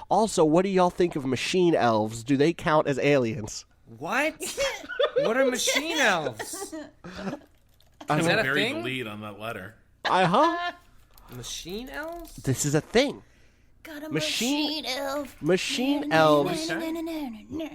Also, what do y'all think of machine elves? Do they count as aliens? What? What are machine elves? Is that a Buried thing? the lead on that letter. Machine elves? This is a thing. Got a Machine machine elf.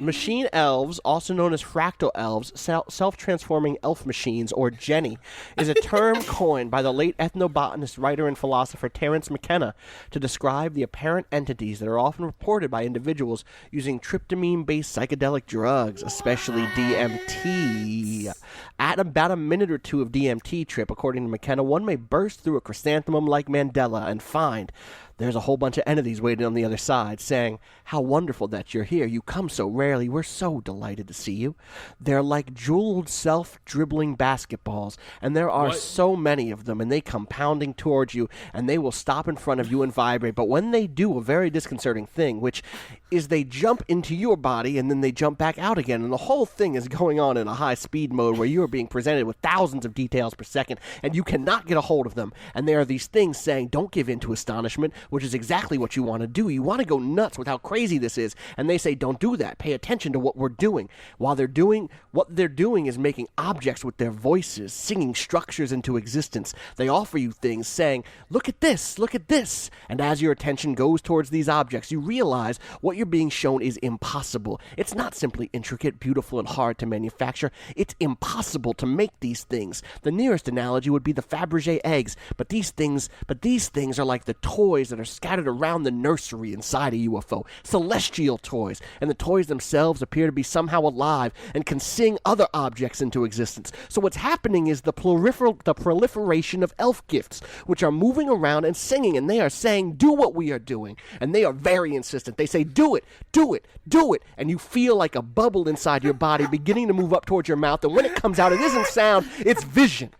Machine elves, also known as fractal elves, self-transforming elf machines, or Jenny, is a term coined by the late ethnobotanist, writer, and philosopher Terence McKenna to describe the apparent entities that are often reported by individuals using tryptamine-based psychedelic drugs, especially DMT. At about a minute or two of DMT trip, according to McKenna, one may burst through a chrysanthemum like Mandela and find there's a whole bunch of entities waiting on the other side, saying, "How wonderful that you're here. You come so rarely. We're so delighted to see you." They're like jeweled self-dribbling basketballs, and there are so many of them, and they come pounding towards you, and they will stop in front of you and vibrate. But when they do a very disconcerting thing, which is they jump into your body, and then they jump back out again, and the whole thing is going on in a high-speed mode where you are being presented with thousands of details per second, and you cannot get a hold of them. And there are these things saying, don't give in to astonishment, which is exactly what you want to do. You want to go nuts with how crazy this is. And they say, don't do that. Pay attention to what we're doing. What they're doing is making objects with their voices, singing structures into existence. They offer you things saying, look at this, look at this. And as your attention goes towards these objects, you realize what you're being shown is impossible. It's not simply intricate, beautiful, and hard to manufacture. It's impossible to make these things. The nearest analogy would be the Fabergé eggs, but these things are like the toys that are scattered around the nursery inside a UFO, celestial toys, and the toys themselves appear to be somehow alive and can sing other objects into existence. So what's happening is the proliferation of elf gifts, which are moving around and singing, and they are saying, do what we are doing, and they are very insistent. They say, do it, do it, do it, and you feel like a bubble inside your body beginning to move up towards your mouth, and when it comes out, it isn't sound, it's vision.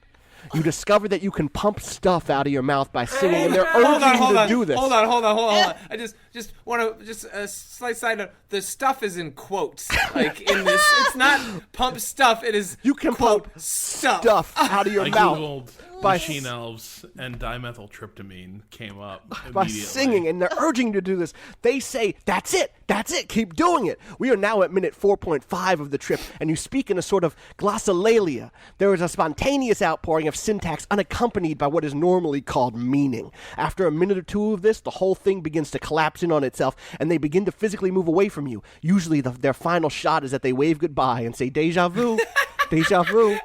You discover that you can pump stuff out of your mouth by singing, and they're urging you to do this. Hold on. I just want to, a slight side note. The stuff is in quotes. Like, in this, it's not pump stuff, it is, you can quote, pump stuff out of your I mouth. Googled machine elves, and dimethyltryptamine came up by singing, and they're urging you to do this. They say, that's it, keep doing it. We are now at minute 4.5 of the trip, and you speak in a sort of glossolalia. There is a spontaneous outpouring of syntax unaccompanied by what is normally called meaning. After a minute or two of this, the whole thing begins to collapse in on itself, and they begin to physically move away from you. Usually their final shot is that they wave goodbye and say, deja vu, deja vu.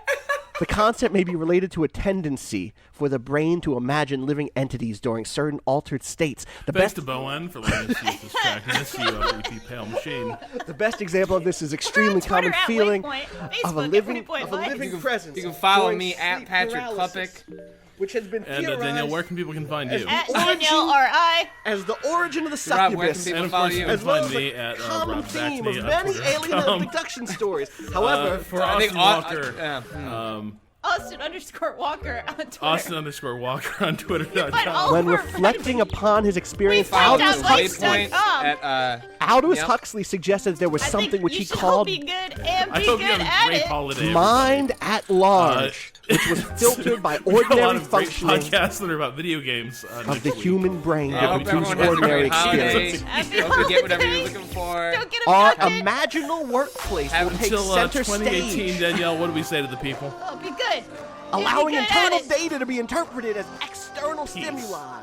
The concept may be related to a tendency for the brain to imagine living entities during certain altered states. Thanks to Bowen for letting us use this track in this UFO Pale Machine. The best example of this is extremely common feeling of a living presence. You can follow me at Patrick Klepek. Which has been theorized. And Danielle, where can people find you? At Danielle R.I. As the origin of the Rob, where can succubus. people And of follow course, you? you can As well find as me the at common Rob theme of Zachney many at alien Twitter.com. abduction stories. However, For I think Austin Walker, Austin_Walker on Twitter. Austin_Walker on Twitter.com. when reflecting upon his experience, find out Aldous Waypoint at Aldous Yep. Huxley suggested there was I something think which you he should called be good and I be hope good you have a at great it. holiday. mind at large, which was filtered by A lot ordinary of great functioning podcasts that are about video games of the next week. human brain I that hope produce everyone has a ordinary great holiday. experience. Happy Hope you get whatever holidays. you're looking for. Don't get Our abducted. imaginal workplace will take Until center 2018, stage, Danielle, what do we say to the people? Oh, be good. allowing good at internal it. data to be interpreted as external stimuli.